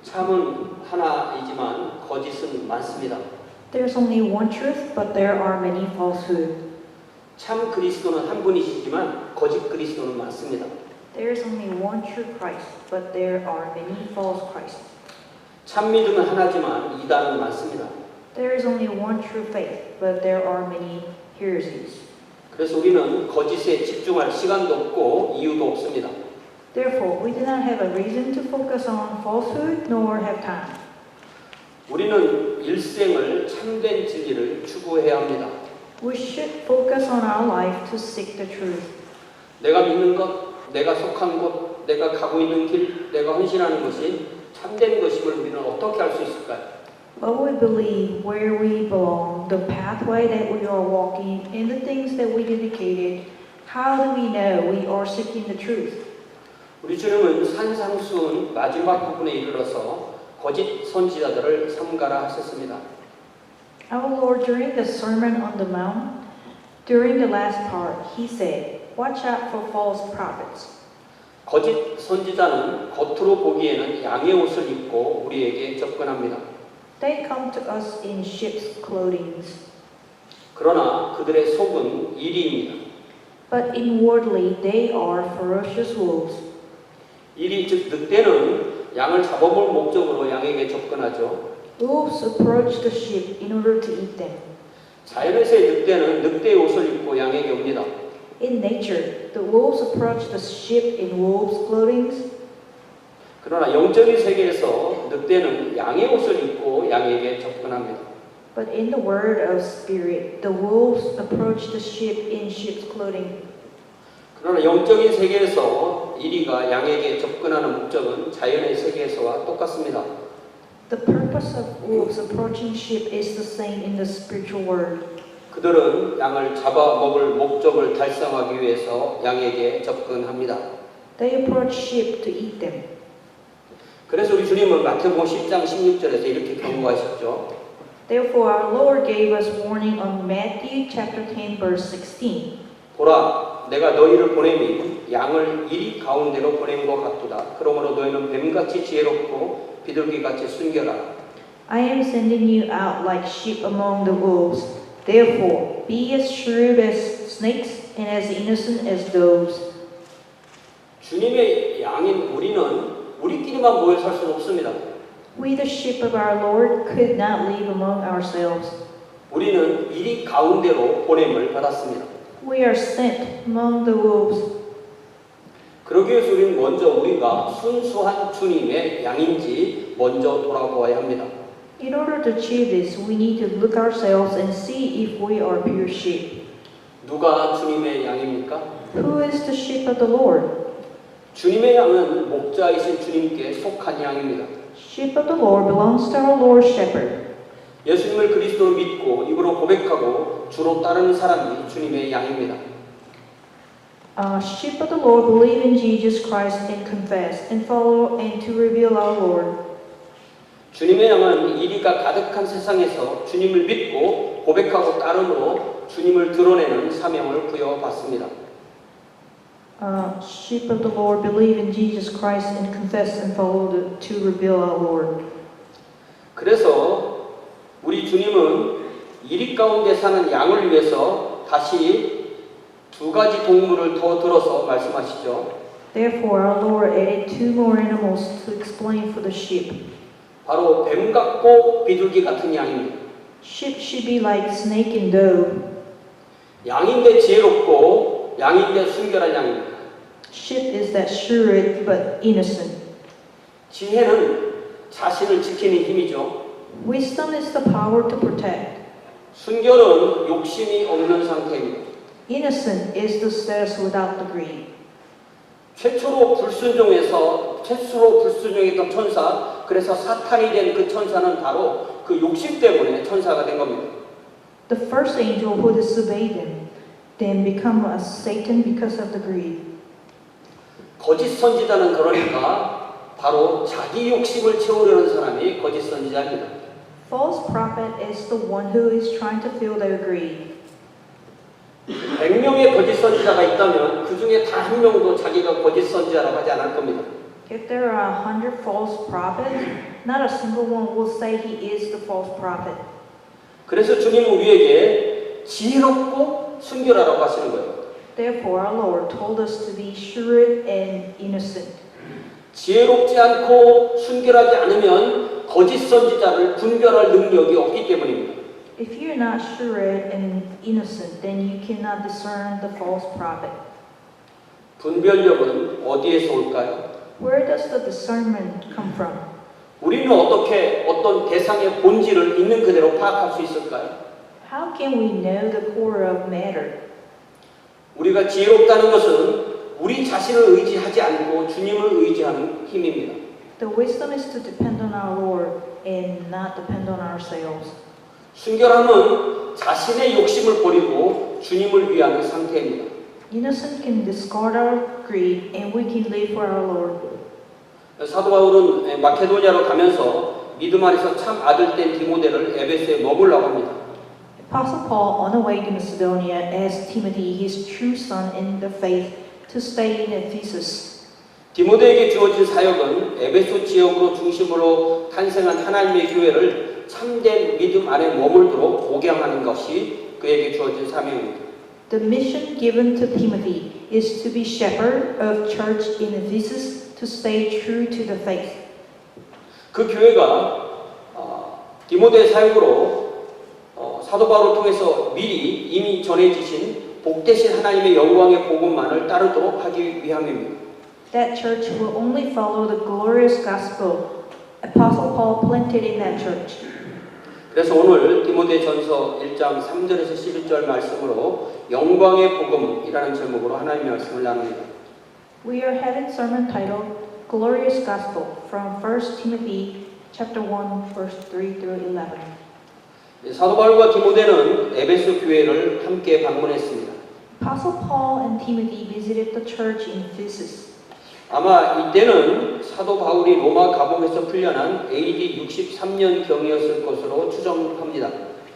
참은 하나이지만 거짓은 많습니다. There's only one truth, but there are many falsehoods. 참 그리스도는 한 분이시지만 거짓 그리스도는 많습니다. There's only one true Christ, but there are many false Christs. 참 믿음은 하나지만 이단은 많습니다. There is only one true faith, but there are many heresies. 그래서 우리는 거짓에 집중할 시간도 없고 이유도 없습니다. Therefore, we do not have a reason to focus on falsehood nor have time. 우리는 일생을 참된 진리를 추구해야 합니다. We should focus on our life to seek the truth. 내가 믿는 것, 내가 속한 곳, 내가 가고 있는 길, 내가 헌신하는 것이 참된 것임을 우리는 어떻게 알 수 있을까요? What we believe, where we belong, the pathway that we are walking, and the things that we dedicated, how do we know we are seeking the truth? 우리 주님은 산상수훈 마지막 부분에 이르러서 거짓 선지자들을 삼가라 하셨습니다. Our Lord, during the Sermon on the Mount, during the last part, He said, "Watch out for false prophets." 거짓 선지자는 겉으로 보기에는 양의 옷을 입고 우리에게 접근합니다. They come to us in sheep's clothing, 그러나 그들의 속은 이리입니다. but inwardly they are ferocious wolves. 이리 즉 늑대는 양을 잡아볼 목적으로 양에게 접근하죠. Wolves approach the sheep in order to eat them. 자연에서의 늑대는 늑대의 옷을 입고 양에게 옵니다. In nature, the wolves approach the sheep in wolves' clothing. 그러나 영적인 세계에서 늑대는 양의 옷을 입고 양에게 접근합니다. But in the word of spirit, the wolves approach the sheep in sheep's clothing. 그러나 영적인 세계에서 이리가 양에게 접근하는 목적은 자연의 세계에서와 똑같습니다. The purpose of wolves approaching sheep is the same in the spiritual world. 그들은 양을 잡아먹을 목적을 달성하기 위해서 양에게 접근합니다. They approach sheep to eat them. 그래서 우리 주님은 마태복음 10장 16절에서 이렇게 경고하셨죠. Therefore our Lord gave us warning on Matthew chapter 10 verse 16. 보라, 내가 너희를 보내니 양을 이리 가운데로 보낸 것 같도다. 그러므로 너희는 뱀같이 지혜롭고 비둘기같이 순결하라. I am sending you out like sheep among the wolves. Therefore be as shrewd as snakes and as innocent as doves. 주님의 양인 우리는 우리끼리만 모여 살 수는 없습니다. We the sheep of our Lord could not live among ourselves. 우리는 이리 가운데로 보냄을 받았습니다. We are sent among the wolves. 그러기 위해서 우리는 먼저 우리가 순수한 주님의 양인지 먼저 돌아보아야 합니다. In order to achieve this, we need to look ourselves and see if we are pure sheep. 누가 주님의 양입니까? Who is the sheep of the Lord? 주님의 양은 목자이신 주님께 속한 양입니다. Sheep of the Lord belongs to our Lord Shepherd. 예수님을 그리스도로 믿고 입으로 고백하고 주로 따르는 사람이 주님의 양입니다. Sheep of the Lord believe in Jesus Christ and confess and follow and to reveal our Lord. 주님의 양은 이리가 가득한 세상에서 주님을 믿고 고백하고 따름으로 주님을 드러내는 사명을 부여받습니다. Sheep of the Lord believe in Jesus Christ and confess and follow to reveal our Lord. 그래서 우리 주님은 이리 가운데 사는 양을 위해서 다시 두 가지 동물을 더 들어서 말씀하시죠. Therefore, our Lord added two more animals to explain for the sheep. 바로 뱀 같고 비둘기 같은 양입니다. Sheep should be like snake and dove. 양인데 지혜롭고 양인데 순결한 양입니다. Sheep is that shrewd but innocent. 지혜는 자신을 지키는 힘이죠. Wisdom is the power to protect. 순결은 욕심이 없는 상태입니다. Innocent is the status without the greed. 최초로 불순종했던 천사, 그래서 사탄이 된 그 천사는 바로 그 욕심 때문에 천사가 된 겁니다. The first angel who disobeyed them then become a Satan because of the greed. 거짓 선지자는 그러니까 바로 자기 욕심을 채우려는 사람이 거짓 선지자입니다. False prophet is the one who is trying to fill their greed. 100명의 거짓 선지자가 있다면 그 중에 단 한 명도 자기가 거짓 선지자라고 하지 않을 겁니다. If there are 100 false prophets, not a single one will say he is the false prophet. 그래서 주님은 우리에게 지혜롭고 순결하라고 하시는 거예요. Therefore, our Lord told us to be shrewd and innocent. 지혜롭지 않고 순결하지 않으면 거짓 선지자를 분별할 능력이 없기 때문입니다. If you're not shrewd and innocent, then you cannot discern the false prophet. 분별력은 어디에서 올까요? Where does the discernment come from? 우리는 어떻게 어떤 대상의 본질을 있는 그대로 파악할 수 있을까요? How can we know the core of matter? 우리가 지혜롭다는 것은 우리 자신을 의지하지 않고 주님을 의지하는 힘입니다. The wisdom is to depend on our Lord and not depend on ourselves. 순결함은 자신의 욕심을 버리고 주님을 위하는 상태입니다. Innocent can discard our greed and we can live for our Lord. 사도 바울은 마케도니아로 가면서 믿음 안에서 참 아들 된 디모데를 에베소에 머물라고 합니다. Apostle Paul, on the way to Macedonia, asked Timothy, his true son in the faith, to stay in Ephesus. 디모데에게 주어진 사역은 에베소 지역으로 중심으로 탄생한 하나님의 교회를 참된 믿음 안에 머물도록 목양하는 것이 그에게 주어진 사명입니다. The mission given to Timothy is to be shepherd of church in Ephesus, to stay true to the faith. 그 교회가 디모데의 사역으로 사도 바울을 통해서 미리 이미 전해지신 복되신 하나님의 영광의 복음만을 따르도록 하기 위함입니다. That church will only follow the glorious gospel Apostle Paul planted in that church. 그래서 오늘 디모데전서 1장 3절에서 11절 말씀으로 영광의 복음이라는 제목으로 하나님의 말씀을 나눕니다. We are having sermon titled Glorious Gospel from 1 Timothy chapter 1 verse 3 through 11. 사도 바울과 디모데는 에베소 교회를 함께 방문했습니다. Apostle Paul and Timothy visited the church in Ephesus. 아마 이때는 사도 바울이 로마 감옥에서 풀려난 AD 63년 경이었을 것으로 추정합니다.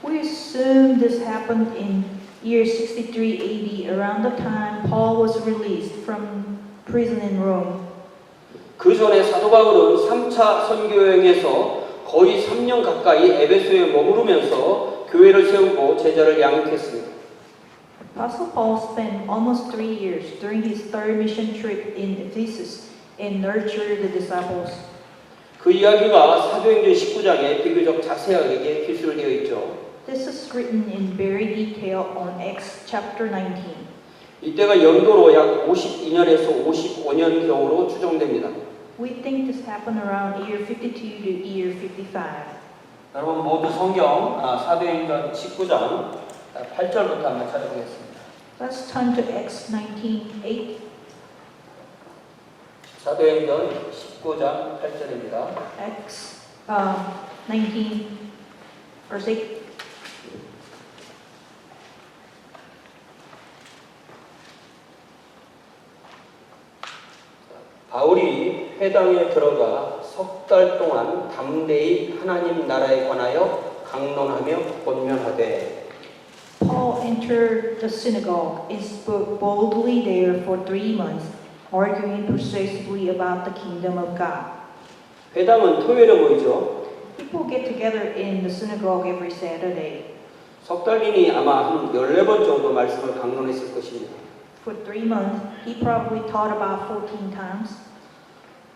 We assume this happened in year 63 AD, around the time Paul was released from prison in Rome. 그 전에 사도 바울은 3차 선교여행에서 거의 3년 가까이 에베소에 머무르면서 교회를 세우고 제자를 양육했습니다. Apostle Paul spent almost 3 years during his third mission trip in Ephesus and nurtured the disciples. 그 이야기가 사도행전 19장에 비교적 자세하게 기술되어 있죠. This is written in very detail on Acts chapter 19. 이때가 연도로 약 52년에서 55년 경으로 추정됩니다. We think this happened around year 52 to year 55. 여러분 모두 성경 사도행전 19장 8절부터 한번 찾아보겠습니다. Let's turn to Acts 19:8. 사도행전 19장 8절입니다. Acts 19 verse 8. 바울이 회당에 들어가 석 달 동안 담대히 하나님 나라에 관하여 강론하며 권면하되 Paul entered the synagogue and spoke boldly there for 3 months, arguing persuasively about the kingdom of God. 회당은 토요일에 모이죠. People get together in the synagogue every Saturday. 석 달이니 아마 한 14번 정도 말씀을 강론했을 것입니다. For 3 months, he probably taught about 14 times.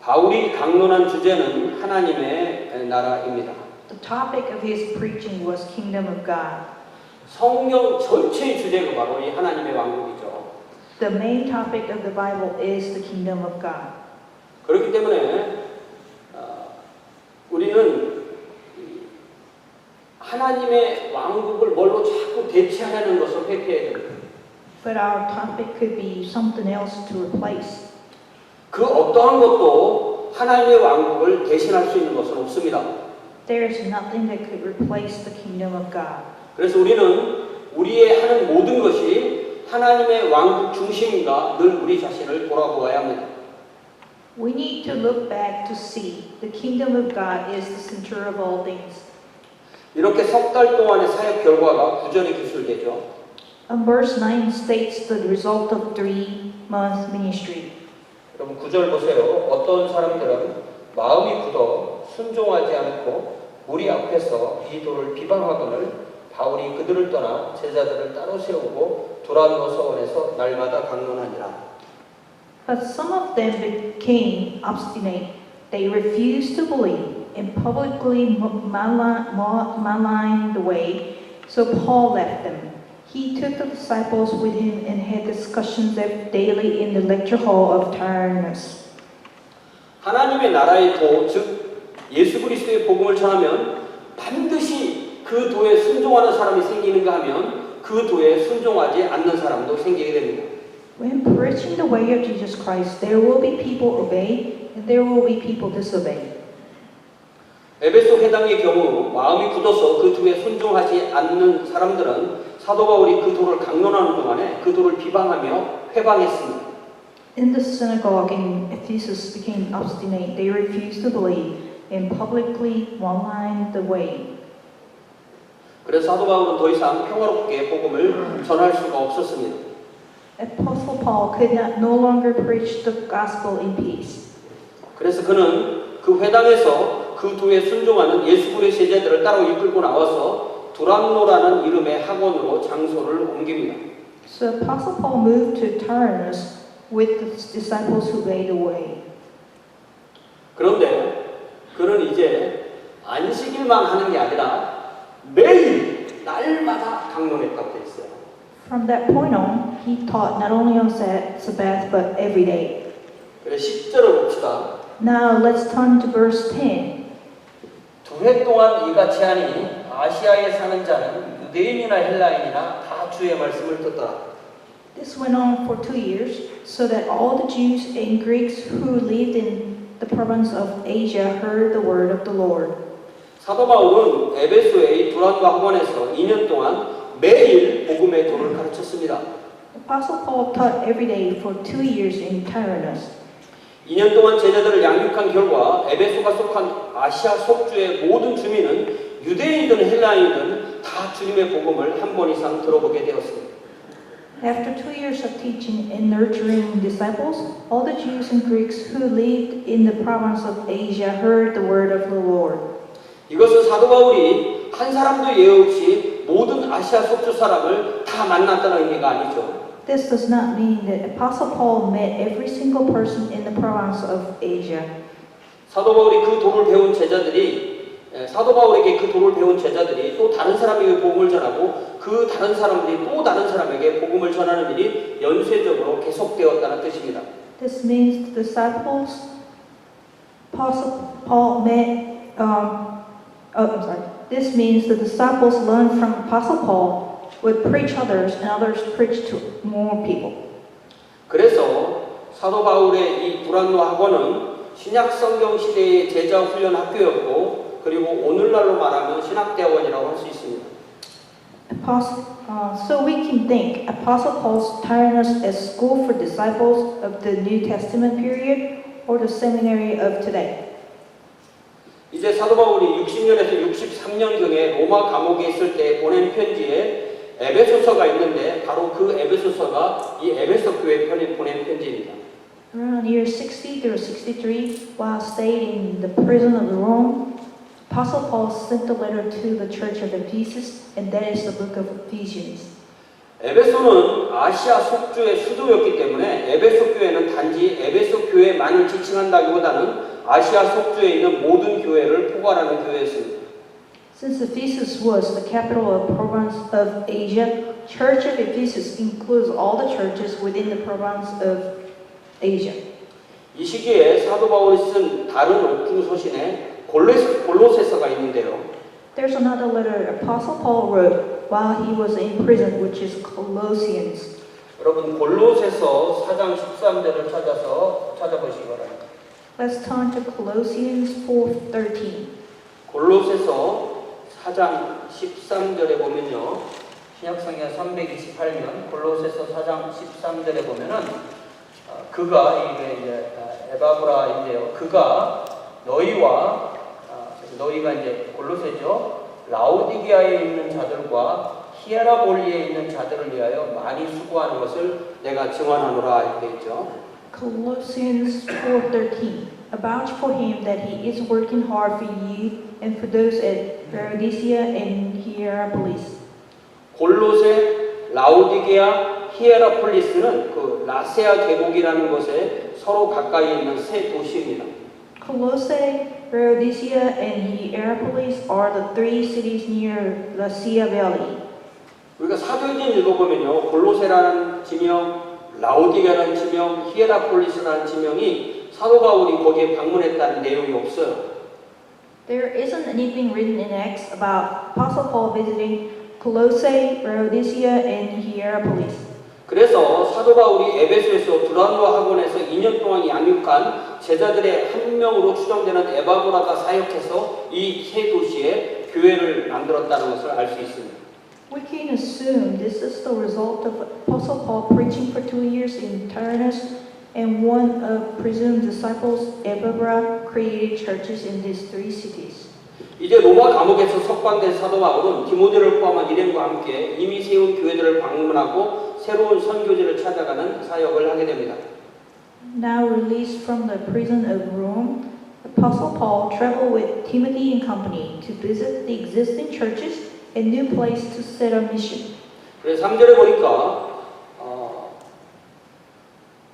바울이 강론한 주제는 하나님의 나라입니다. The topic of his preaching was kingdom of God. 성경 전체의 주제가 바로 이 하나님의 왕국이죠. The main topic of the Bible is the kingdom of God. 그렇기 때문에 우리는 하나님의 왕국을 뭘로 자꾸 대체하려는 것을 회피해야 됩니다. But our topic could be something else to replace. 그 어떠한 것도 하나님의 왕국을 대신할 수 있는 것은 없습니다. There is nothing that could replace the kingdom of God. 그래서 우리는 우리의 하는 모든 것이 하나님의 왕국 중심인가 늘 우리 자신을 돌아보아야 합니다. We need to look back to see the kingdom of God is the center of all things. 이렇게 석 달 동안의 사역 결과가 구절에 기술되죠. Verse 9 states the result of 3 months ministry. 여러분 9절 보세요. 어떤 사람들은 마음이 굳어 순종하지 않고 우리 앞에서 이 도를 비방하거늘 바울이 그들을 떠나 제자들을 따로 세우고 두란노 서원에서 날마다 강론하니라. But some of them became obstinate. They refused to believe and publicly maligned the way. So Paul left them. He took the disciples with him and had discussions daily in the lecture hall of Tyrannus. 하나님의 나라의 도, 즉 예수 그리스도의 복음을 전하면 반드시 그 도에 순종하는 사람이 생기는가 하면 그 도에 순종하지 않는 사람도 생기게 됩니다. When preaching the way of Jesus Christ, there will be people obey and there will be people disobey. 에베소 회당의 경우 마음이 굳어서 그 도에 순종하지 않는 사람들은 사도 바울이 그 도를 강론하는 동안에 그 도를 비방하며 회방했습니다. In the synagogue in Ephesus became obstinate. They refused to believe and publicly maligned the way. 그래서 사도 바울은 더 이상 평화롭게 복음을 전할 수가 없었습니다. Apostle Paul could no longer preach the gospel in peace. 그래서 그는 그 회당에서 그 도에 순종하는 예수 그리스도의 제자들을 따로 이끌고 나와서 두란노라는 이름의 학원으로 장소를 옮깁니다. So Apostle Paul moved to Tyrannus with the disciples who led the way. 그런데 그는 이제 안식일만 하는 게 아니라 매일 날마다 강론했다고 되어 있어요. From that point on, he taught not only on Sabbath but every day. 그래 10절을 봅시다. Now let's turn to verse 10. 두 해 동안 이같이 하니 아시아에 사는 자는 유대인이나 헬라인이나 다 주의 말씀을 듣더라. This went on for 2 years, so that all the Jews and Greeks who lived in the province of Asia heard the word of the Lord. 사도 바울은 에베소의 두란노 학원에서 2년 동안 매일 복음의 도를 가르쳤습니다. Apostle Paul taught every day for 2 years in Tyrannus. 2년 동안 제자들을 양육한 결과 에베소가 속한 아시아 속주의 모든 주민은 유대인이든 헬라인이든 다 주님의 복음을 한 번 이상 들어보게 되었습니다. After 2 years of teaching and nurturing disciples, all the Jews and Greeks who lived in the province of Asia heard the word of the Lord. 이것은 사도 바울이 한 사람도 예외 없이 모든 아시아 속주 사람을 다 만났다는 의미가 아니죠. This does not mean that Apostle Paul met every single person in the province of Asia. 사도 바울이 그 도를 배운 제자들이 사도 바울에게 그 도를 배운 제자들이 또 다른 사람에게 복음을 전하고 그 다른 사람들이 또 다른 사람에게 복음을 전하는 일이 연쇄적으로 계속되었다는 뜻입니다. This means the disciples, Apostle Paul met. This means the disciples learned from Apostle Paul would preach others, and others preach to more people. 그래서 사도 바울의 이 두란노 학원은 신약 성경 시대의 제자 훈련 학교였고 그리고 오늘날로 말하면 신학대학원이라고 할 수 있습니다. So we can think Apostle Paul's Tyrannus as school for disciples of the New Testament period or the seminary of today. 이제 사도 바울이 60년에서 63년경에 로마 감옥에 있을 때 보낸 편지에 에베소서가 있는데 바로 그 에베소서가 이 에베소 교회에 보낸 편지입니다. Around year 60 through 63, while staying in the prison of Rome, Apostle Paul sent a letter to the church of Ephesus, and that is the book of Ephesians. 에베소는 아시아 속주의 수도였기 때문에 에베소 교회는 단지 에베소 교회만을 지칭한다기보다는 아시아 속주에 있는 모든 교회를 포괄하는 교회였습니다. Since Ephesus was the capital of the province of Asia, Church of Ephesus includes all the churches within the province of Asia. 이 시기에 사도 바울이 쓴 다른 옥중 서신에 골로새서가 있는데요. There's another letter Apostle Paul wrote while he was in prison, which is Colossians. 여러분 골로새서 4장 13절을 찾아보시기 바랍니다. Let's turn to Colossians 4:13. 골로새서 4장 13절에 보면요. 신약성경 328면 골로새서 4장 13절에 보면은 그가 이게 이제 에바브라인데요. 그가 너희가 이제 골로새죠. 라오디게아에 있는 자들과 히에라볼리에 있는 자들을 위하여 많이 수고하는 것을 내가 증언하노라 이렇게 있죠. Colossians 4:13. Avouch for him that he is working hard for you and for those at Laodicea and Hierapolis. 골로새, 라오디게아, 히에라폴리스는 그 라세아 계곡이라는 곳에 서로 가까이 있는 세 도시입니다. Colossae, Laodicea, and Hierapolis are the three cities near the Sea Valley. 우리가 사도행전 읽어보면요, 골로새라는 지명, 라오디게아라는 지명, 히에라폴리스라는 지명이 사도 바울이 거기에 방문했다는 내용이 없어요. There isn't anything written in Acts about Apostle Paul visiting Colossae, Laodicea, and Hierapolis. 그래서 사도 바울이 에베소에서 두란노 학원에서 2년 동안 양육한 제자들의 한 명으로 추정되는 에바브라가 사역해서 이 세 도시에 교회를 만들었다는 것을 알 수 있습니다. We can assume this is the result of Apostle Paul preaching for 2 years in Tyrannus, and one of presumed disciples, Epaphras, created churches in these three cities. 이제 로마 감옥에서 석방된 사도 바울은 디모데를 포함한 일행과 함께 이미 세운 교회들을 방문하고 새로운 선교지를 찾아가는 사역을 하게 됩니다. Now released from the prison of Rome, Apostle Paul traveled with Timothy and company to visit the existing churches and new place to set a mission. 그래서 3절에 보니까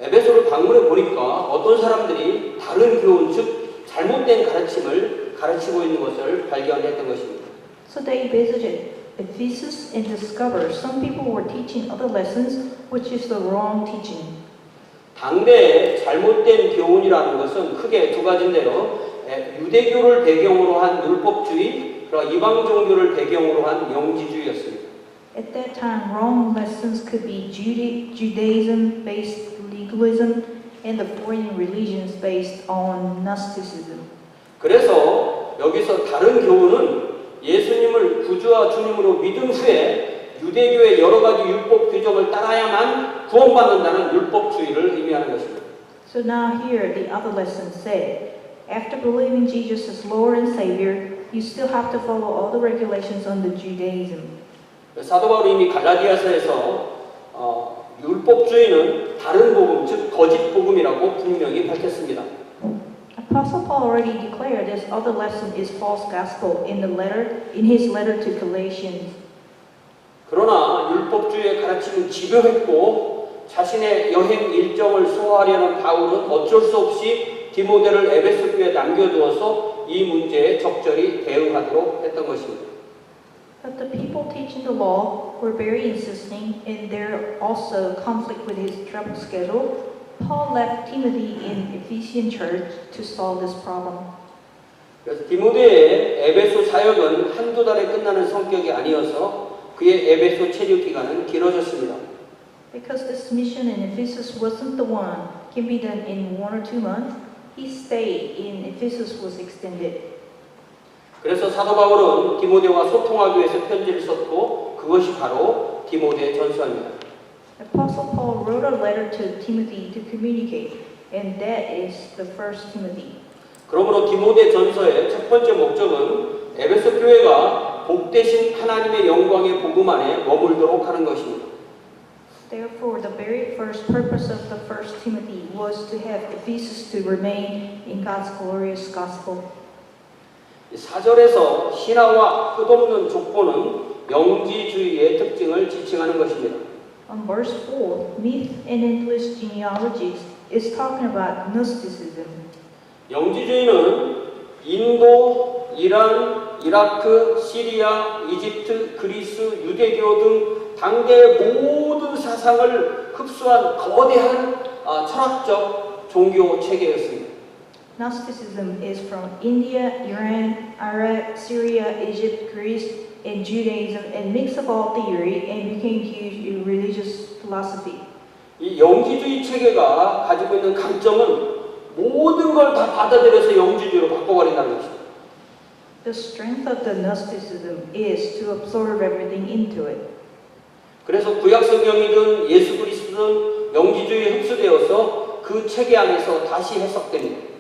에베소를 방문해 보니까 어떤 사람들이 다른 교훈, 즉 잘못된 가르침을 가르치고 있는 것을 발견했던 것입니다. So they visited Ephesus and discovered some people were teaching other lessons, which is the wrong teaching. 당대의 잘못된 교훈이라는 것은 크게 두 가지인데요. 유대교를 배경으로 한 율법주의, 그리고 이방 종교를 배경으로 한 영지주의였습니다. At that time, wrong lessons could be Judaism-based legalism and the foreign religions based on Gnosticism. 그래서 여기서 다른 교훈은 예수님을 구주와 주님으로 믿은 후에 유대교의 여러 가지 율법 규정을 따라야만 구원받는다는 율법주의를 의미하는 것입니다. So now here the other lesson said, after believing Jesus as Lord and Savior, you still have to follow all the regulations under Judaism. 사도 바울이 이미 갈라디아서에서 율법주의는 다른 복음, 즉 거짓 복음이라고 분명히 밝혔습니다. Apostle Paul already declared this other lesson is false gospel in his letter to Galatians. 그러나 율법주의의 가르침은 집요했고 자신의 여행 일정을 소화하려는 바울은 어쩔 수 없이 디모데를 에베소 교회에 남겨두어서 이 문제에 적절히 대응하도록 했던 것입니다. But the people teaching the law were very insisting, and there also conflict with his travel schedule. Paul left Timothy in Ephesian church to solve this problem. 그래서 디모데의 에베소 사역은 한두 달에 끝나는 성격이 아니어서 그의 에베소 체류 기간은 길어졌습니다. Because this mission in Ephesus wasn't the one can be done in 1 or 2 months, his stay in Ephesus was extended. 그래서 사도 바울은 디모데와 소통하기 위해서 편지를 썼고 그것이 바로 디모데 전서입니다. Apostle Paul wrote a letter to Timothy to communicate, and that is the First Timothy. 그러므로 디모데 전서의 첫 번째 목적은 에베소 교회가 복되신 하나님의 영광의 복음 안에 머물도록 하는 것입니다. Therefore, the very first purpose of the First Timothy was to have Ephesus to remain in God's glorious gospel. 4절에서 신화와 끝없는 족보는 영지주의의 특징을 지칭하는 것입니다. On verse 4, myth and endless genealogies is talking about Gnosticism. 영지주의는 인도, 이란, 이라크, 시리아, 이집트, 그리스, 유대교 등 당대의 모든 사상을 흡수한 거대한 철학적 종교 체계였습니다. Gnosticism is from India, Iran, Iraq, Syria, Egypt, Greece, and Judaism, and mix of all theory and became huge in religious philosophy. 이 영지주의 체계가 가지고 있는 강점은 모든 걸 다 받아들여서 영지주의로 바꿔버린다는 것입니다. The strength of the Gnosticism is to absorb everything into it. 그래서 구약 성경이든 예수 그리스도든 영지주의에 흡수되어서 그 체계 안에서 다시 해석됩니다.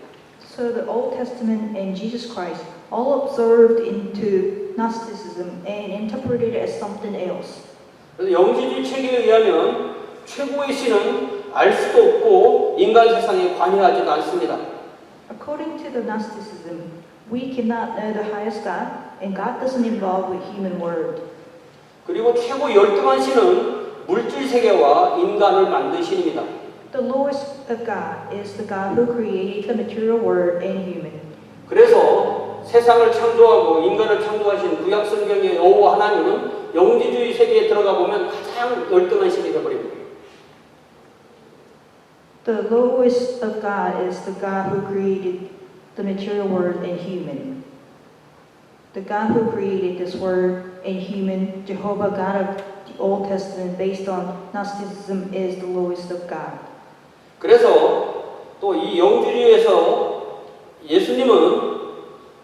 So the Old Testament and Jesus Christ all absorbed into Gnosticism and interpreted as something else. 그래서 영지주의 체계에 의하면 최고의 신은 알 수도 없고 인간 세상에 관여하지도 않습니다. According to the Gnosticism, we cannot know the highest God, and God doesn't involve with human world. 그리고 최고 열등한 신은 물질 세계와 인간을 만든 신입니다. The lowest of God is the God who created the material world and human. 그래서 세상을 창조하고 인간을 창조하신 구약 성경의 여호와 하나님은 영지주의 세계에 들어가 보면 가장 열등한 신이 되어버립니다. The lowest of God is the God who created the material world and human. The God who created this world and human, Jehovah God of the Old Testament, based on Gnosticism, is the lowest of God. 그래서 또 이 영주주의에서 예수님은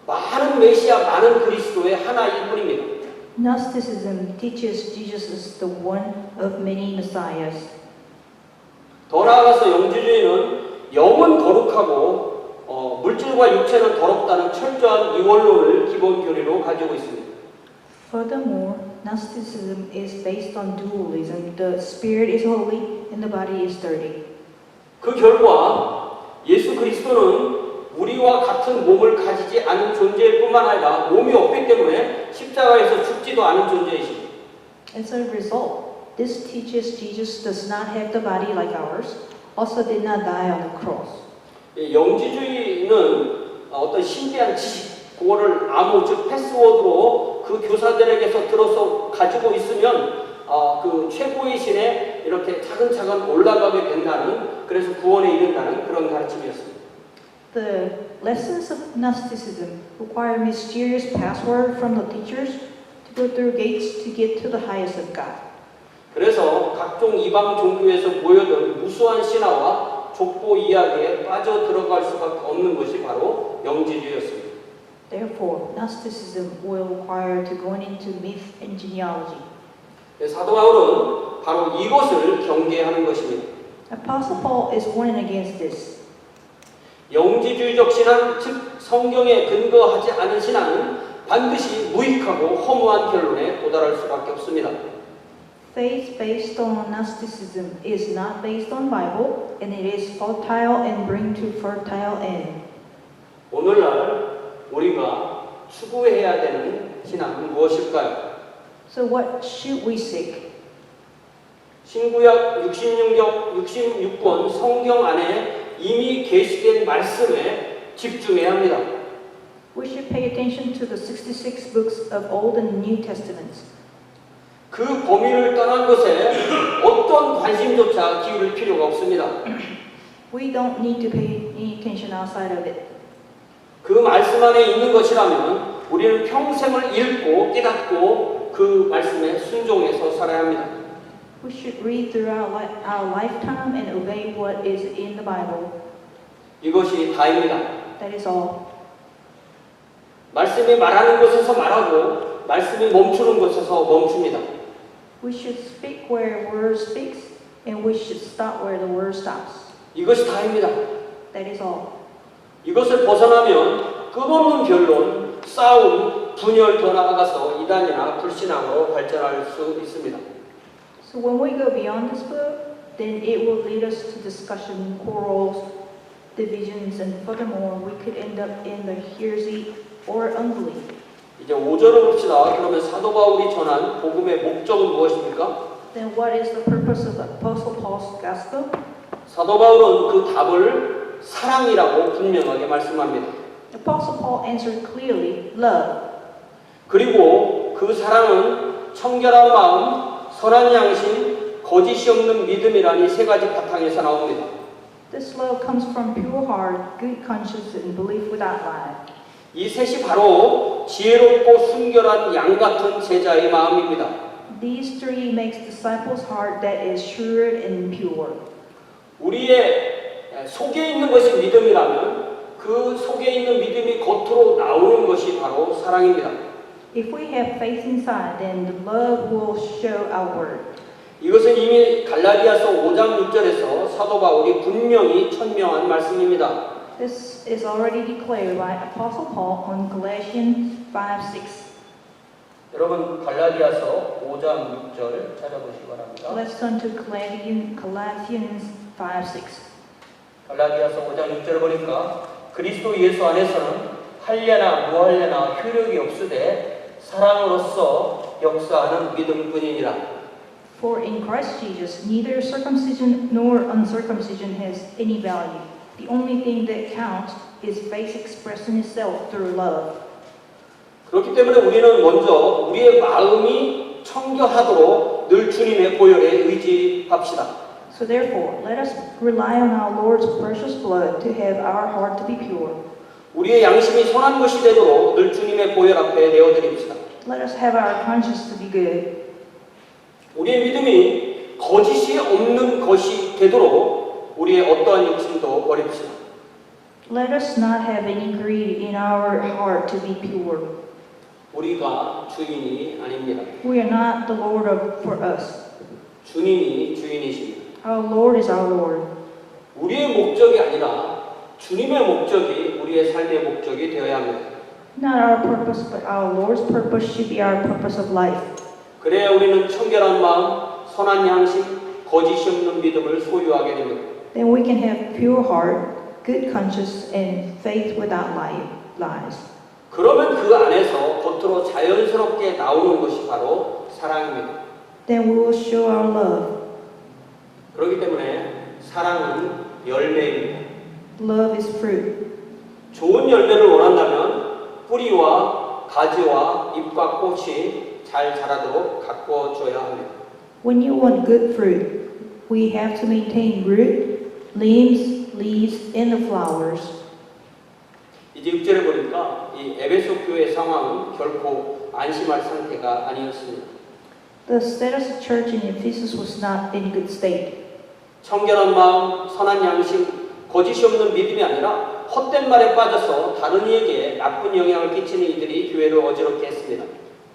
많은 메시아, 많은 그리스도의 하나일 뿐입니다. Gnosticism teaches Jesus is the one of many messiahs. 더 나아가서 영주주의는 영은 거룩하고 물질과 육체는 더럽다는 철저한 이원론을 기본 교리로 가지고 있습니다. Furthermore, Gnosticism is based on dualism. The spirit is holy and the body is dirty. 그 결과 예수 그리스도는 우리와 같은 몸을 가지지 않은 존재일 뿐만 아니라 몸이 없기 때문에 십자가에서 죽지도 않은 존재이십니다. As a result, this teaches Jesus does not have the body like ours, also did not die on the cross. 영지주의는 어떤 신비한 지식, 그거를 암호, 즉 패스워드로 그 교사들에게서 들어서 가지고 있으면 그 최고의 신에 이렇게 차근차근 올라가게 된다는, 그래서 구원에 이른다는 그런 가르침이었습니다. The lessons of Gnosticism require mysterious password from the teachers to go through gates to get to the highest of God. 그래서 각종 이방 종교에서 모여든 무수한 신화와 족보 이야기에 빠져 들어갈 수밖에 없는 것이 바로 영지주의였습니다. Therefore, Gnosticism will require to go into myth and genealogy. 사도 바울은 바로 이것을 경계하는 것입니다. Apostle Paul is warning against this. 영지주의적 신앙, 즉 성경에 근거하지 않은 신앙은 반드시 무익하고 허무한 결론에 도달할 수밖에 없습니다. Faith based on Gnosticism is not based on Bible, and it is futile and bring to fertile end. 오늘날 우리가 추구해야 되는 신앙은 무엇일까요? So what should we seek? 신구약 66권 성경 안에 이미 계시된 말씀에 집중해야 합니다. We should pay attention to the 66 books of Old and New Testaments. 그 범위를 떠난 것에 어떤 관심조차 기울일 필요가 없습니다. We don't need to pay any attention outside of it. 그 말씀 안에 있는 것이라면 우리는 평생을 읽고 깨닫고 그 말씀에 순종해서 살아야 합니다. We should read throughout our lifetime and obey what is in the Bible. 이것이 다입니다. That is all. 말씀이 말하는 곳에서 말하고 말씀이 멈추는 곳에서 멈춥니다. We should speak where word speaks, and we should stop where the word stops. 이것이 다입니다. That is all. 이것을 벗어나면 끝없는 변론, 싸움, 분열 더 나아가서 이단이나 불신앙으로 발전할 수 있습니다. So when we go beyond this book, then it will lead us to discussion, quarrels, divisions, and furthermore, we could end up in the heresy or unbelief. 이제 5절을 봅시다. 그러면 사도 바울이 전한 복음의 목적은 무엇입니까? Then what is the purpose of Apostle Paul's gospel? 사도 바울은 그 답을 사랑이라고 분명하게 말씀합니다. Apostle Paul answered clearly, love. 그리고 그 사랑은 청결한 마음, 선한 양심, 거짓이 없는 믿음이라는 이 세 가지 바탕에서 나옵니다. This love comes from pure heart, good conscience, and belief without lie. 이 셋이 바로 지혜롭고 순결한 양 같은 제자의 마음입니다. These three makes disciples' heart that is sure and pure. 우리의 속에 있는 것이 믿음이라면 그 속에 있는 믿음이 겉으로 나오는 것이 바로 사랑입니다. If we have faith inside, then the love will show outward. 이것은 이미 갈라디아서 5장 6절에서 사도 바울이 분명히 천명한 말씀입니다. This is already declared by Apostle Paul on Galatians 5:6. 여러분 갈라디아서 5장 6절 찾아보시기 바랍니다. Let's turn to Galatians 5:6. 갈라디아서 5장 6절을 보니까 그리스도 예수 안에서는 할례나 무할례나 효력이 없으되 사랑으로서 역사하는 믿음뿐이니라. For in Christ Jesus, neither circumcision nor uncircumcision has any value. The only thing that counts is faith expressing itself through love. 그렇기 때문에 우리는 먼저 우리의 마음이 청결하도록 늘 주님의 보혈에 의지합시다. So therefore, let us rely on our Lord's precious blood to have our heart to be pure. 우리의 양심이 선한 것이 되도록 늘 주님의 보혈 앞에 내어드립시다. Let us have our conscience to be good. 우리의 믿음이 거짓이 없는 것이 되도록 우리의 어떠한 욕심도 버립시다. Let us not have any greed in our heart to be pure. 우리가 주인이 아닙니다. We are not the Lord for us. 주님이 주인이십니다. Our Lord is our Lord. 우리의 목적이 아니라 주님의 목적이 우리의 삶의 목적이 되어야 합니다. Not our purpose, but our Lord's purpose should be our purpose of life. 그래야 우리는 청결한 마음, 선한 양심, 거짓이 없는 믿음을 소유하게 됩니다. Then we can have pure heart, good conscience, and faith without lies. 그러면 그 안에서 겉으로 자연스럽게 나오는 것이 바로 사랑입니다. Then we will show our love. 그렇기 때문에 사랑은 열매입니다. Love is fruit. 좋은 열매를 원한다면 뿌리와 가지와 잎과 꽃이 잘 자라도록 가꿔줘야 합니다. When you want good fruit, we have to maintain root, limbs, leaves, and the flowers. 이제 6절에 보니까 이 에베소 교회 상황은 결코 안심할 상태가 아니었습니다. The status of church in Ephesus was not in good state. 청결한 마음, 선한 양심, 거짓이 없는 믿음이 아니라 헛된 말에 빠져서 다른 이에게 나쁜 영향을 끼치는 이들이 교회를 어지럽게 했습니다.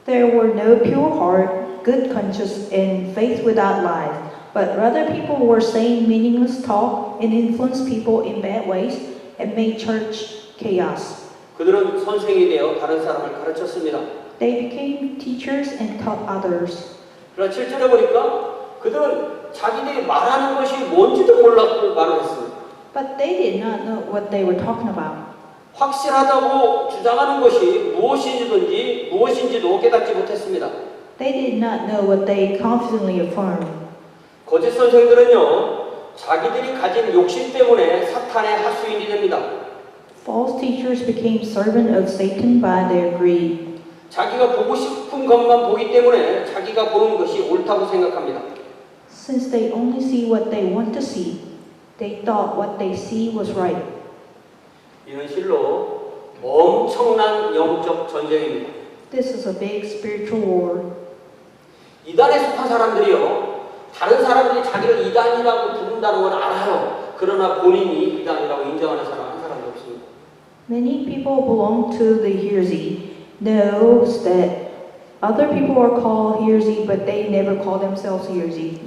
There were no pure heart, good conscience, and faith without lies, but rather people were saying meaningless talk and influenced people in bad ways and made church chaos. 그들은 선생이 되어 다른 사람을 가르쳤습니다. They became teachers and taught others. 그러나 7절에 보니까 그들은 자기들이 말하는 것이 뭔지도 몰랐고 말을 했습니다. But they did not know what they were talking about. 확실하다고 주장하는 것이 무엇인지도 깨닫지 못했습니다. They did not know what they confidently affirmed. 거짓 선생들은요, 자기들이 가진 욕심 때문에 사탄의 하수인이 됩니다. False teachers became servants of Satan by their greed. 자기가 보고 싶은 것만 보기 때문에 자기가 보는 것이 옳다고 생각합니다. Since they only see what they want to see, they thought what they see was right. 이는 실로 엄청난 영적 전쟁입니다. This is a big spiritual war. 이단에 속한 사람들이요, 다른 사람들이 자기를 이단이라고 부른다는 걸 알아요. 그러나 본인이 이단이라고 인정하는 사람 한 사람도 없습니다. Many people belong to the heresy knows that other people are called heresy, but they never call themselves heresy.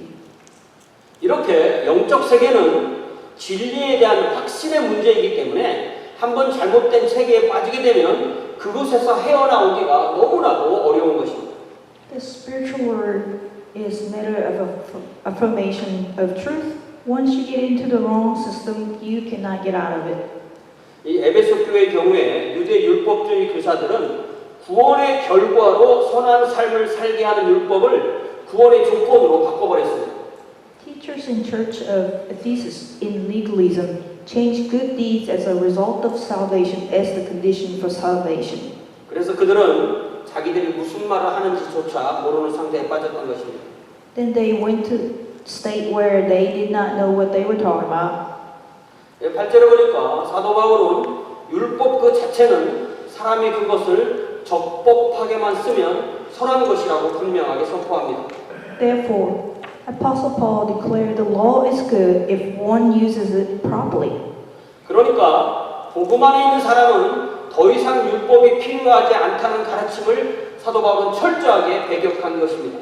이렇게 영적 세계는 진리에 대한 확신의 문제이기 때문에 한번 잘못된 세계에 빠지게 되면 그곳에서 헤어나오기가 너무나도 어려운 것입니다. The spiritual word is matter of affirmation of truth. Once you get into the wrong system, you cannot get out of it. 이 에베소 교회의 경우에 유대 율법주의 교사들은 구원의 결과로 선한 삶을 살게 하는 율법을 구원의 조건으로 바꿔버렸습니다. Teachers in Church of Ephesus in legalism changed good deeds as a result of salvation as the condition for salvation. 그래서 그들은 자기들이 무슨 말을 하는지조차 모르는 상태에 빠졌던 것입니다. Then they went to state where they did not know what they were talking about. 8절에 보니까 사도 바울은 율법 그 자체는 사람이 그것을 적법하게만 쓰면 선한 것이라고 분명하게 선포합니다. Therefore, Apostle Paul declared the law is good if one uses it properly. 그러니까 복음 안에 있는 사람은 더 이상 율법이 필요하지 않다는 가르침을 사도 바울은 철저하게 배격한 것입니다.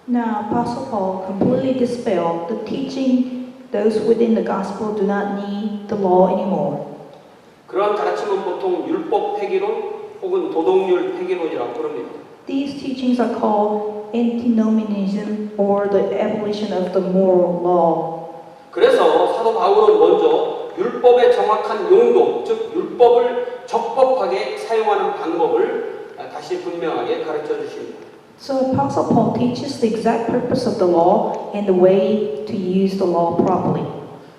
Now, Apostle Paul completely dispelled the teaching those within the gospel do not need the law anymore. 그러한 가르침은 보통 율법 폐기론 혹은 도덕률 폐기론이라고 부릅니다. These teachings are called antinomianism or the abolition of the moral law. 그래서 사도 바울은 먼저 율법의 정확한 용도, 즉 율법을 적법하게 사용하는 방법을 다시 분명하게 가르쳐 주십니다. So Apostle Paul teaches the exact purpose of the law and the way to use the law properly.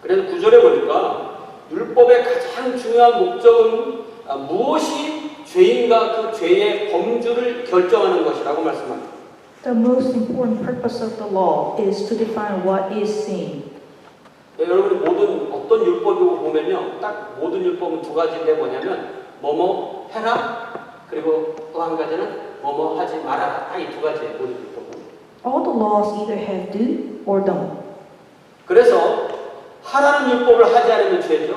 그래서 구절에 보니까 율법의 가장 중요한 목적은 무엇이 죄인과 그 죄의 범주를 결정하는 것이라고 말씀합니다. The most important purpose of the law is to define what is sin. 여러분이 모든 어떤 율법이고 보면요, 딱 모든 율법은 두 가지인데 뭐냐면 뭐뭐 해라, 그리고 또 한 가지는 뭐뭐 하지 말아라. 딱 이 두 가지예요, 모든 율법은. All the laws either have do or don't. 그래서 하라는 율법을 하지 않으면 죄죠.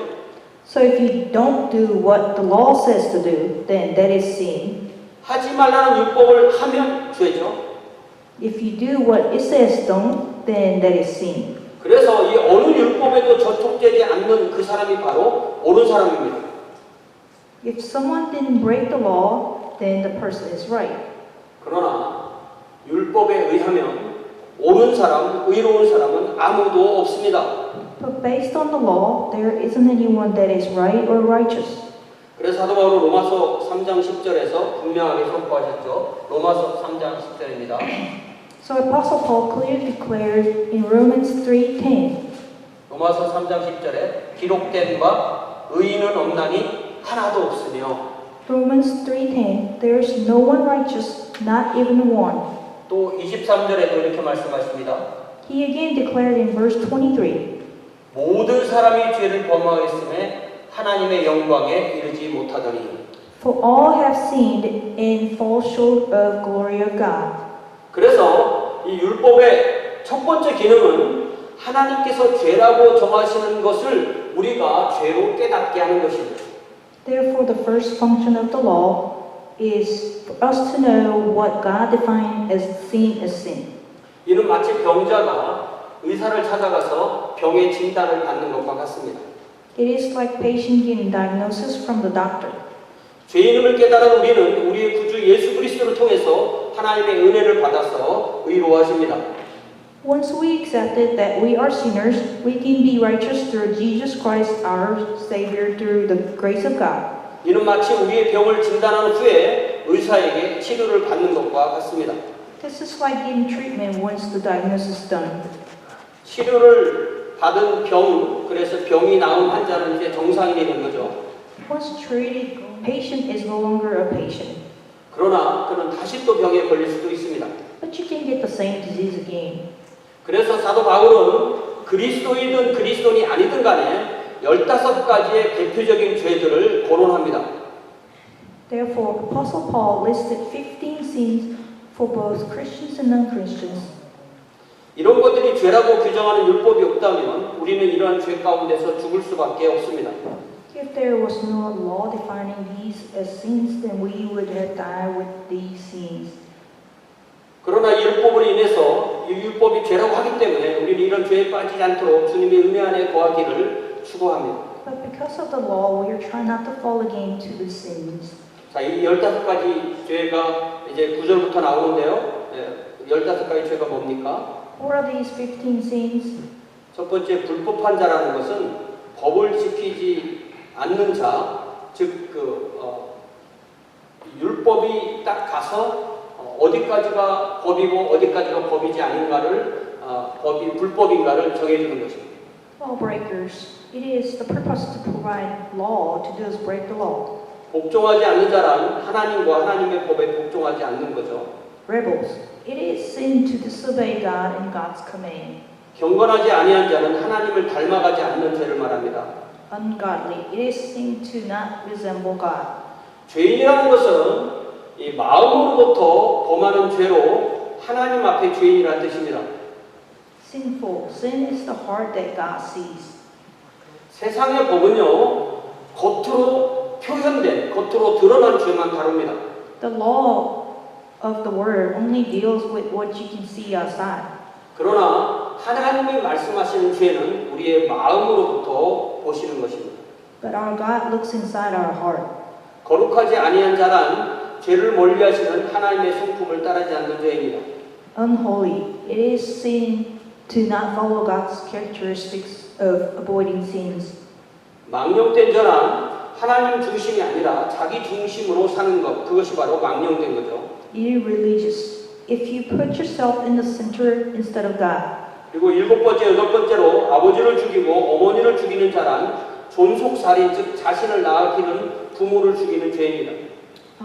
So if you don't do what the law says to do, then that is sin. 하지 말라는 율법을 하면 죄죠. If you do what it says don't, then that is sin. 그래서 이 어느 율법에도 저촉되지 않는 그 사람이 바로 옳은 사람입니다. If someone didn't break the law, then the person is right. 그러나 율법에 의하면 옳은 사람, 의로운 사람은 아무도 없습니다. But based on the law, there isn't anyone that is right or righteous. 그래서 사도 바울은 로마서 3장 10절에서 분명하게 선포하셨죠. 로마서 3장 10절입니다. So Apostle Paul clearly declares in Romans 3:10, 로마서 3장 10절에 기록된 바 의인은 없나니 하나도 없으며 Romans 3:10, there is no one righteous, not even one. 또 23절에도 이렇게 말씀하십니다. He again declared in verse 23, 모든 사람이 죄를 범하였음에 하나님의 영광에 이르지 못하더니 for all have sinned and fall short of glory of God. 그래서 이 율법의 첫 번째 기능은 하나님께서 죄라고 정하시는 것을 우리가 죄로 깨닫게 하는 것입니다. Therefore, the first function of the law is for us to know what God defined as sin. 이는 마치 병자가 의사를 찾아가서 병의 진단을 받는 것과 같습니다. It is like patient getting diagnosis from the doctor. 죄인임을 깨달은 우리는 우리의 구주 예수 그리스도를 통해서 하나님의 은혜를 받아서 의로워하십니다. Once we accepted that we are sinners, we can be righteous through Jesus Christ, our Savior, through the grace of God. 이는 마치 우리의 병을 진단한 후에 의사에게 치료를 받는 것과 같습니다. This is like getting treatment once the diagnosis is done. 치료를 받은 병, 그래서 병이 나은 환자는 이제 정상이 되는 거죠. Once treated, patient is no longer a patient. 그러나 그는 다시 또 병에 걸릴 수도 있습니다. But you can get the same disease again. 그래서 사도 바울은 그리스도이든 그리스도인이 아니든 간에 15가지의 대표적인 죄들을 거론합니다. Therefore, Apostle Paul listed 15 sins for both Christians and non-Christians. 이런 것들이 죄라고 규정하는 율법이 없다면 우리는 이러한 죄 가운데서 죽을 수밖에 없습니다. If there was no law defining these as sins, then we would have died with these sins. 그러나 이 율법으로 인해서 이 율법이 죄라고 하기 때문에 우리는 이런 죄에 빠지지 않도록 주님의 은혜 안에 거하기를 추구합니다. But because of the law, we are trying not to fall again to the sins. 자, 이 15가지 죄가 이제 9절부터 나오는데요. 15가지 죄가 뭡니까? What are these 15 sins? 첫 번째, 불법한 자라는 것은 법을 지키지 않는 자, 즉 율법이 딱 가서 어디까지가 법이고 어디까지가 법이지 아닌가를 법이 불법인가를 정해주는 것입니다. Lawbreakers. It is the purpose to provide law to those break the law. 복종하지 않는 자란 하나님과 하나님의 법에 복종하지 않는 거죠. Rebels. It is sin to disobey God and God's command. 경건하지 아니한 자는 하나님을 닮아가지 않는 죄를 말합니다. Ungodly. It is sin to not resemble God. 죄인이라는 것은 이 마음으로부터 범하는 죄로 하나님 앞에 죄인이라는 뜻입니다. Sinful. Sin is the heart that God sees. 세상의 법은요, 겉으로 표현된, 겉으로 드러난 죄만 다룹니다. The law of the word only deals with what you can see outside. 그러나 하나님이 말씀하시는 죄는 우리의 마음으로부터 보시는 것입니다. But our God looks inside our heart. 거룩하지 아니한 자란 죄를 멀리하시는 하나님의 성품을 따르지 않는 죄입니다. Unholy. It is sin to not follow God's characteristics of avoiding sins. 망령된 자란 하나님 중심이 아니라 자기 중심으로 사는 것, 그것이 바로 망령된 거죠. Irreligious. If you put yourself in the center instead of God. 그리고 일곱 번째, 여덟 번째로 아버지를 죽이고 어머니를 죽이는 자란 존속살인, 즉 자신을 낳기는 부모를 죽이는 죄입니다.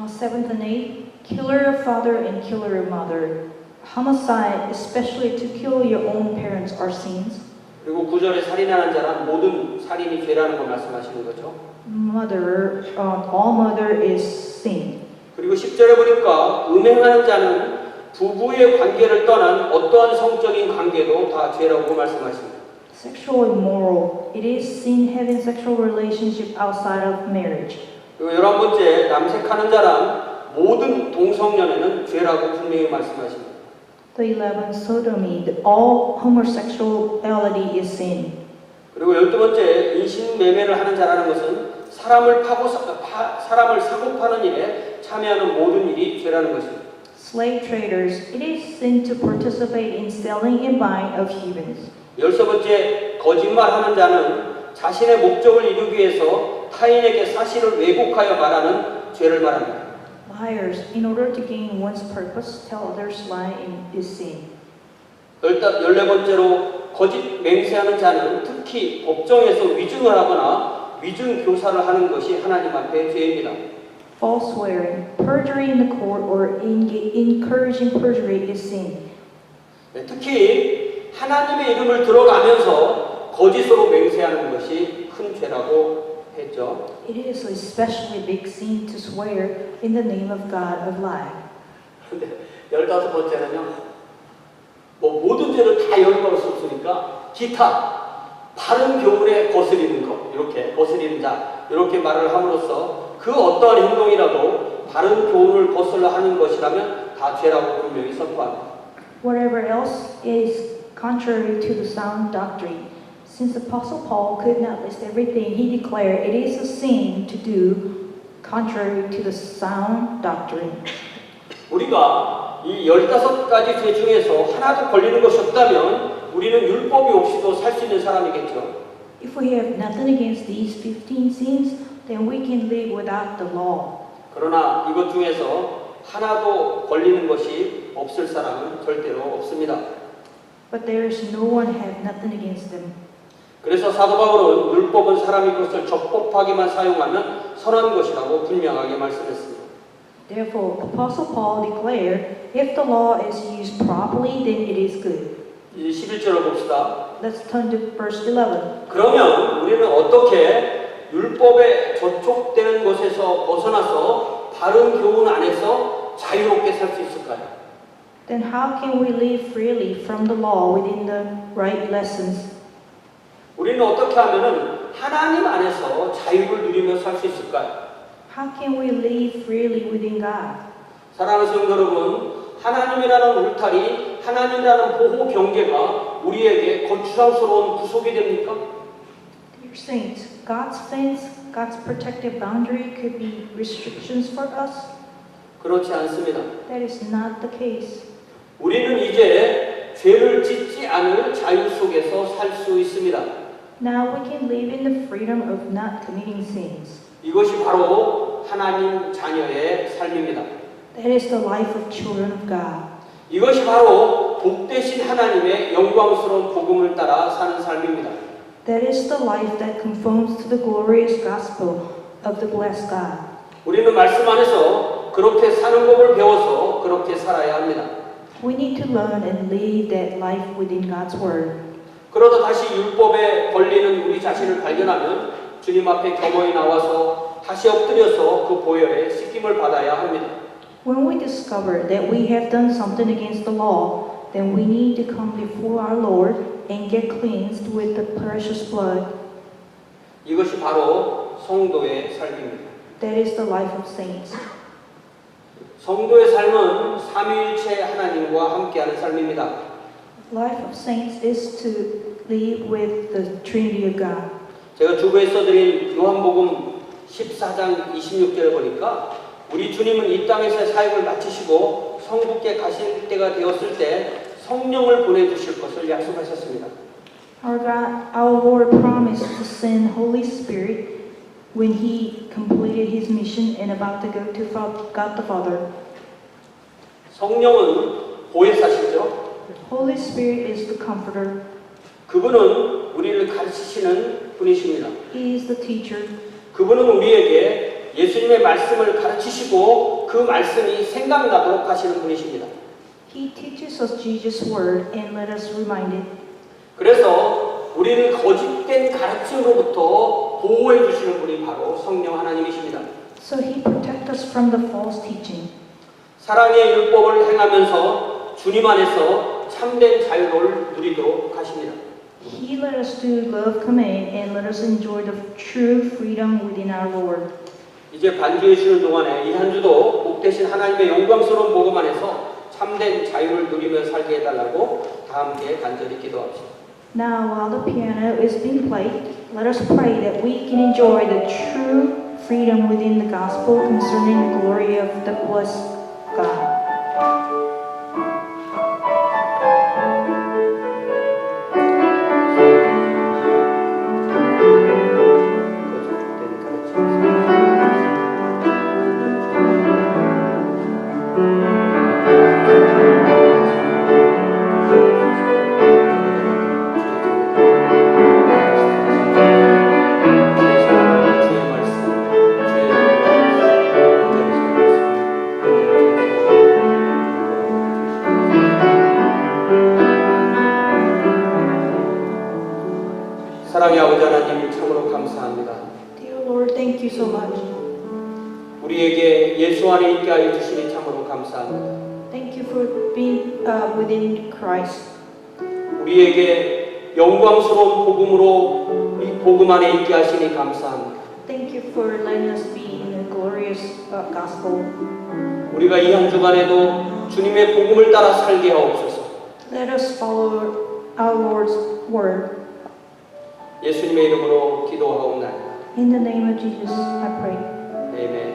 Seventh and eighth, killer of father and killer of mother. Homicide, especially to kill your own parents, are sins. 그리고 9절에 살인하는 자란 모든 살인이 죄라는 걸 말씀하시는 거죠. Murderer, all murder is sin. 그리고 10절에 보니까 음행하는 자는 부부의 관계를 떠난 어떠한 성적인 관계도 다 죄라고 말씀하십니다. Sexual immoral. It is sin having sexual relationship outside of marriage. 그리고 11번째, 남색하는 자란 모든 동성연애는 죄라고 분명히 말씀하십니다. The 11th, sodomy. All homosexuality is sin. 그리고 12번째, 인신매매를 하는 자라는 것은 사람을 사고 파는 일에 참여하는 모든 일이 죄라는 것입니다. Slave traders. It is sin to participate in selling and buying of humans. 13번째, 거짓말하는 자는 자신의 목적을 이루기 위해서 타인에게 사실을 왜곡하여 말하는 죄를 말합니다. Liars. In order to gain one's purpose, tell others lie is sin. 14번째로 거짓 맹세하는 자는 특히 법정에서 위증을 하거나 위증 교사를 하는 것이 하나님 앞에 죄입니다. False swearing. Perjury in the court or encouraging perjury is sin. 특히 하나님의 이름을 들어가면서 거짓으로 맹세하는 것이 큰 죄라고 했죠. It is a especially big sin to swear in the name of God of lie. 근데 15번째는요. 모든 죄를 다 열거할 수 없으니까 기타 바른 교훈에 거스리는 것, 이렇게 거스리는 자, 이렇게 말을 함으로써 그 어떠한 행동이라도 바른 교훈을 거슬러 하는 것이라면 다 죄라고 분명히 선포합니다. Whatever else is contrary to the sound doctrine. Since Apostle Paul could not list everything, he declared it is a sin to do contrary to the sound doctrine. 우리가 이 15가지 죄 중에서 하나도 걸리는 것이 없다면 우리는 율법이 없이도 살 수 있는 사람이겠죠. If we have nothing against these 15 sins, then we can live without the law. 그러나 이것 중에서 하나도 걸리는 것이 없을 사람은 절대로 없습니다. But there is no one have nothing against them. 그래서 사도 바울은 율법은 사람이 그것을 적법하게만 사용하면 선한 것이라고 분명하게 말씀했습니다. Therefore, Apostle Paul declared, if the law is used properly, then it is good. 이 11절을 봅시다. Let's turn to verse 11. 그러면 우리는 어떻게 율법에 저촉되는 것에서 벗어나서 바른 교훈 안에서 자유롭게 살 수 있을까요? Then how can we live freely from the law within the right lessons? 우리는 어떻게 하면은 하나님 안에서 자유를 누리며 살 수 있을까요? How can we live freely within God? 사랑하는 성도 여러분, 하나님이라는 울타리, 하나님이라는 보호 경계가 우리에게 거추장스러운 구속이 됩니까? Dear saints, God's fence, God's protective boundary could be restrictions for us. 그렇지 않습니다. That is not the case. 우리는 이제 죄를 짓지 않을 자유 속에서 살 수 있습니다. Now we can live in the freedom of not committing sins. 이것이 바로 하나님 자녀의 삶입니다. That is the life of children of God. 이것이 바로 복되신 하나님의 영광스러운 복음을 따라 사는 삶입니다. That is the life that conforms to the glorious gospel of the blessed God. 우리는 말씀 안에서 그렇게 사는 법을 배워서 그렇게 살아야 합니다. We need to learn and live that life within God's word. 그러다 다시 율법에 걸리는 우리 자신을 발견하면 주님 앞에 겸허히 나와서 다시 엎드려서 그 보혈에 씻김을 받아야 합니다. When we discover that we have done something against the law, then we need to come before our Lord and get cleansed with the precious blood. 이것이 바로 성도의 삶입니다. That is the life of saints. 성도의 삶은 삼위일체 하나님과 함께하는 삶입니다. Life of saints is to live with the Trinity of God. 제가 주부에 써드린 요한복음 14장 26절에 보니까 우리 주님은 이 땅에서의 사역을 마치시고 성부께 가실 때가 되었을 때 성령을 보내주실 것을 약속하셨습니다. Our God, our Lord promised to send Holy Spirit when He completed His mission and about to go to God the Father. 성령은 보혜사시죠. Holy Spirit is the Comforter. 그분은 우리를 가르치시는 분이십니다. He is the Teacher. 그분은 우리에게 예수님의 말씀을 가르치시고 그 말씀이 생각나도록 하시는 분이십니다. He teaches us Jesus' Word and let us remind it. 그래서 우리를 거짓된 가르침으로부터 보호해 주시는 분이 바로 성령 하나님이십니다. So He protects us from the false teaching. 사랑의 율법을 행하면서 주님 안에서 참된 자유를 누리도록 하십니다. He let us do love command and let us enjoy the true freedom within our Lord. 이제 반주해 주는 동안에 이 한 주도 복 되신 하나님의 영광스러운 복음 안에서 참된 자유를 누리며 살게 해달라고 다 함께 간절히 기도합시다. Now, while the piano is being played, let us pray that we can enjoy the true freedom within the gospel concerning the glory of the blessed God. 사랑의 아버지 하나님 참으로 감사합니다. Dear Lord, thank you so much. 우리에게 예수 안에 있게 하여 주시니 참으로 감사합니다. Thank you for being within Christ. 우리에게 영광스러운 복음으로 이 복음 안에 있게 하시니 감사합니다. Thank you for letting us be in the glorious gospel. 우리가 이 한 주간에도 주님의 복음을 따라 살게 하옵소서. Let us follow our Lord's word. 예수님의 이름으로 기도하옵나이다. In the name of Jesus, I pray. 아멘.